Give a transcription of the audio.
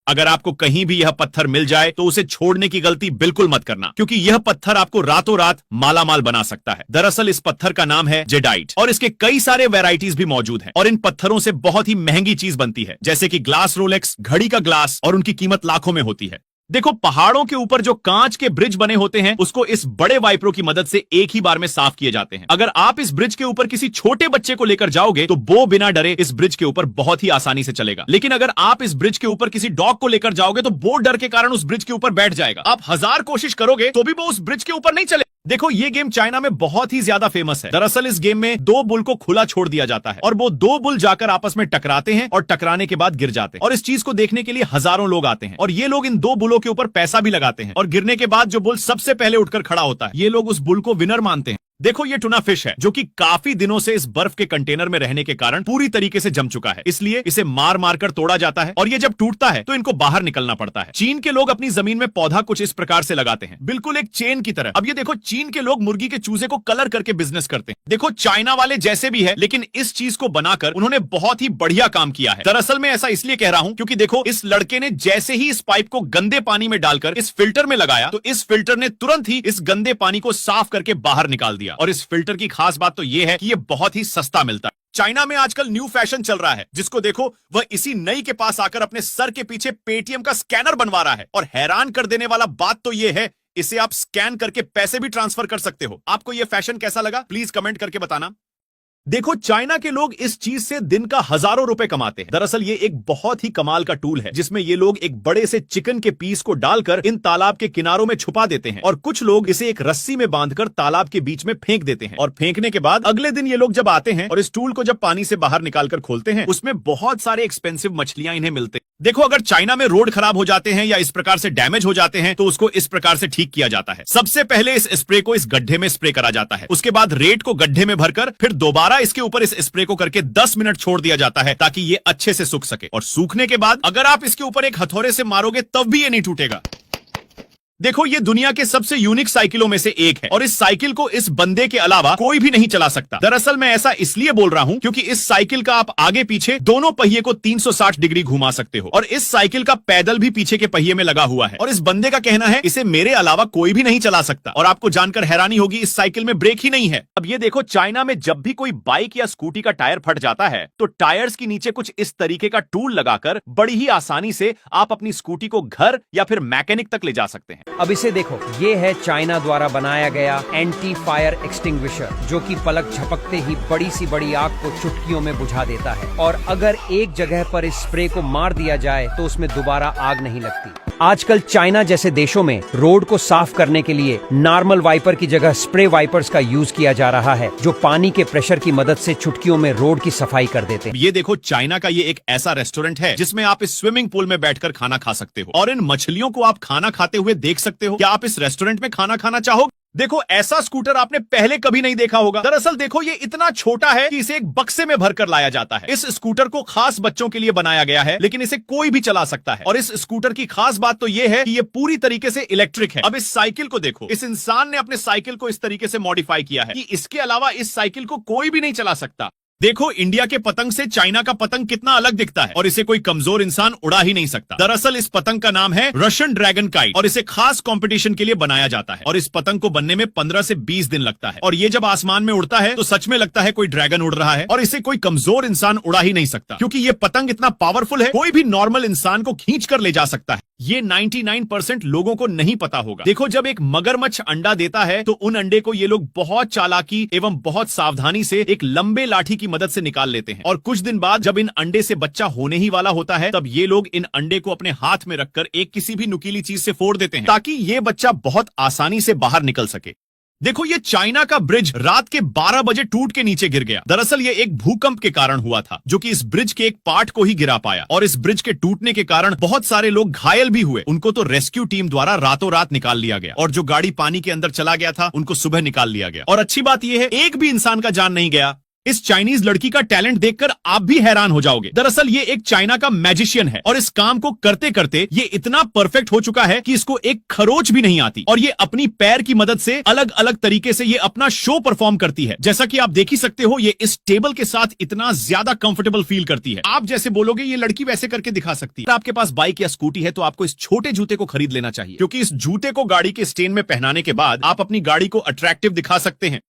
अगर आपको कहीं भी यह पत्थर मिल जाए तो उसे छोड़ने की गलती बिल्कुल मत करना, क्योंकि यह पत्थर आपको रातों रात मालामाल बना सकता है। दरअसल इस पत्थर का नाम है जेडाइट और इसके कई सारे वैरायटीज भी मौजूद हैं और इन पत्थरों से बहुत ही महंगी चीज बनती है, जैसे कि ग्लास रोलेक्स, घड़ी का ग्लास, और उनकी कीमत लाखों में होती है। देखो, पहाड़ों के ऊपर जो कांच के ब्रिज बने होते हैं उसको इस बड़े वाइपरों की मदद से एक ही बार में साफ किए जाते हैं। अगर आप इस ब्रिज के ऊपर किसी छोटे बच्चे को लेकर जाओगे तो वो बिना डरे इस ब्रिज के ऊपर बहुत ही आसानी से चलेगा, लेकिन अगर आप इस ब्रिज के ऊपर किसी डॉग को लेकर जाओगे तो वो डर के कारण उस ब्रिज के ऊपर बैठ जाएगा। आप 1000 कोशिश करोगे तो भी वो उस ब्रिज के ऊपर नहीं चले। देखो, ये गेम चाइना में बहुत ही ज्यादा फेमस है। दरअसल इस गेम में 2 बुल को खुला छोड़ दिया जाता है और वो 2 बुल जाकर आपस में टकराते हैं और टकराने के बाद गिर जाते हैं, और इस चीज को देखने के लिए हजारों लोग आते हैं और ये लोग इन 2 बुलों के ऊपर पैसा भी लगाते हैं, और गिरने के बाद जो बुल सबसे पहले उठकर खड़ा होता है, ये लोग उस बुल को विनर मानते हैं। देखो, ये टूना फिश है जो कि काफी दिनों से इस बर्फ के कंटेनर में रहने के कारण पूरी तरीके से जम चुका है, इसलिए इसे मार मार कर तोड़ा जाता है और ये जब टूटता है तो इनको बाहर निकलना पड़ता है। चीन के लोग अपनी जमीन में पौधा कुछ इस प्रकार से लगाते हैं, बिल्कुल एक चेन की तरह। अब ये देखो, चीन के लोग मुर्गी के चूजे को कलर करके बिजनेस करते हैं। देखो, चाइना वाले जैसे भी है, लेकिन इस चीज को बनाकर उन्होंने बहुत ही बढ़िया काम किया है। दरअसल मैं ऐसा इसलिए कह रहा हूं क्योंकि देखो, इस लड़के ने जैसे ही इस पाइप को गंदे पानी में डालकर इस फिल्टर में लगाया तो इस फिल्टर ने तुरंत ही इस गंदे पानी को साफ करके बाहर निकाल दिया। और इस फिल्टर की खास बात तो यह है कि यह बहुत ही सस्ता मिलता है। चाइना में आजकल न्यू फैशन चल रहा है, जिसको देखो वह इसी नई के पास आकर अपने सर के पीछे पेटीएम का स्कैनर बनवा रहा है। और हैरान कर देने वाला बात तो यह है, इसे आप स्कैन करके पैसे भी ट्रांसफर कर सकते हो। आपको यह फैशन कैसा लगा, प्लीज कमेंट करके बताना। देखो, चाइना के लोग इस चीज से दिन का हजारों रुपए कमाते हैं। दरअसल ये एक बहुत ही कमाल का टूल है, जिसमें ये लोग एक बड़े से चिकन के पीस को डालकर इन तालाब के किनारों में छुपा देते हैं और कुछ लोग इसे एक रस्सी में बांधकर तालाब के बीच में फेंक देते हैं, और फेंकने के बाद अगले दिन ये लोग जब आते हैं और इस टूल को जब पानी से बाहर निकालकर खोलते हैं, उसमें बहुत सारे एक्सपेंसिव मछलियां इन्हें मिलते हैं। देखो, अगर चाइना में रोड खराब हो जाते हैं या इस प्रकार से डैमेज हो जाते हैं तो उसको इस प्रकार से ठीक किया जाता है। सबसे पहले इस स्प्रे को इस गड्ढे में स्प्रे करा जाता है, उसके बाद रेत को गड्ढे में भरकर फिर दोबारा इसके ऊपर इस स्प्रे को करके 10 मिनट छोड़ दिया जाता है ताकि ये अच्छे से सूख सके, और सूखने के बाद अगर आप इसके ऊपर एक हथौड़े से मारोगे तब भी ये नहीं टूटेगा। देखो, ये दुनिया के सबसे यूनिक साइकिलों में से एक है और इस साइकिल को इस बंदे के अलावा कोई भी नहीं चला सकता। दरअसल मैं ऐसा इसलिए बोल रहा हूं क्योंकि इस साइकिल का आप आगे पीछे दोनों पहिए को 360 डिग्री घुमा सकते हो और इस साइकिल का पैडल भी पीछे के पहिए में लगा हुआ है, और इस बंदे का कहना है इसे मेरे अलावा कोई भी नहीं चला सकता। और आपको जानकर हैरानी होगी, इस साइकिल में ब्रेक ही नहीं है। अब ये देखो, चाइना में जब भी कोई बाइक या स्कूटी का टायर फट जाता है तो टायर्स के नीचे कुछ इस तरीके का टूल लगाकर बड़ी ही आसानी से आप अपनी स्कूटी को घर या फिर मैकेनिक तक ले जा सकते हैं। अब इसे देखो, ये है चाइना द्वारा बनाया गया एंटी फायर एक्सटिंग्विशर, जो कि पलक झपकते ही बड़ी सी बड़ी आग को चुटकियों में बुझा देता है, और अगर एक जगह पर इस स्प्रे को मार दिया जाए तो उसमें दोबारा आग नहीं लगती। आजकल चाइना जैसे देशों में रोड को साफ करने के लिए नॉर्मल वाइपर की जगह स्प्रे वाइपर्स का यूज किया जा रहा है, जो पानी के प्रेशर की मदद से चुटकियों में रोड की सफाई कर देते हैं। ये देखो, चाइना का ये एक ऐसा रेस्टोरेंट है जिसमें आप इस स्विमिंग पूल में बैठकर खाना खा सकते हो, और इन मछलियों को आप खाना खाते हुए देख सकते हो। क्या आप इस रेस्टोरेंट में खाना खाना चाहोगे? देखो, ऐसा स्कूटर आपने पहले कभी नहीं देखा होगा। दरअसल देखो, ये इतना छोटा है कि इसे एक बक्से में भरकर लाया जाता है। इस स्कूटर को खास बच्चों के लिए बनाया गया है, लेकिन इसे कोई भी चला सकता है, और इस स्कूटर की खास बात तो ये है कि ये पूरी तरीके से इलेक्ट्रिक है। अब इस साइकिल को देखो, इस इंसान ने अपने साइकिल को इस तरीके से मॉडिफाई किया है कि इसके अलावा इस साइकिल को कोई भी नहीं चला सकता। देखो, इंडिया के पतंग से चाइना का पतंग कितना अलग दिखता है, और इसे कोई कमजोर इंसान उड़ा ही नहीं सकता। दरअसल इस पतंग का नाम है रशियन ड्रैगन काइट, और इसे खास कंपटीशन के लिए बनाया जाता है, और इस पतंग को बनने में 15 से 20 दिन लगता है, और ये जब आसमान में उड़ता है तो सच में लगता है कोई ड्रैगन उड़ रहा है, और इसे कोई कमजोर इंसान उड़ा ही नहीं सकता, क्योंकि ये पतंग इतना पावरफुल है, कोई भी नॉर्मल इंसान को खींच कर ले जा सकता है। ये 99% लोगों को नहीं पता होगा। देखो, जब एक मगरमच्छ अंडा देता है तो उन अंडे को ये लोग बहुत चालाकी एवं बहुत सावधानी से एक लंबे लाठी की मदद से निकाल लेते हैं, और कुछ दिन बाद जब इन अंडे से बच्चा होने ही वाला होता है तब ये लोग इन अंडे को अपने हाथ में रखकर एक किसी भी नुकीली चीज से फोड़ देते हैं ताकि ये बच्चा बहुत आसानी से बाहर निकल सके। देखो, ये चाइना का ब्रिज रात के 12 बजे टूट के नीचे गिर गया। दरअसल ये एक भूकंप के कारण हुआ था, जो कि इस ब्रिज के एक पार्ट को ही गिरा पाया, और इस ब्रिज के टूटने के कारण बहुत सारे लोग घायल भी हुए। उनको तो रेस्क्यू टीम द्वारा रातों रात निकाल लिया गया, और जो गाड़ी पानी के अंदर चला गया था उनको सुबह निकाल लिया गया। और अच्छी बात यह है, एक भी इंसान का जान नहीं गया। इस चाइनीज लड़की का टैलेंट देखकर आप भी हैरान हो जाओगे। दरअसल ये एक चाइना का मैजिशियन है और इस काम को करते करते ये इतना परफेक्ट हो चुका है कि इसको एक खरोच भी नहीं आती और ये अपनी पैर की मदद से अलग अलग तरीके से ये अपना शो परफॉर्म करती है। जैसा कि आप देख ही सकते हो, ये इस टेबल के साथ इतना ज्यादा कंफर्टेबल फील करती है। आप जैसे बोलोगे ये लड़की वैसे करके दिखा सकती है। अगर आपके पास बाइक या स्कूटी है तो आपको इस छोटे जूते को खरीद लेना चाहिए, क्योंकि इस जूते को गाड़ी के स्टैंड में पहनाने के बाद आप अपनी गाड़ी को अट्रैक्टिव दिखा सकते हैं।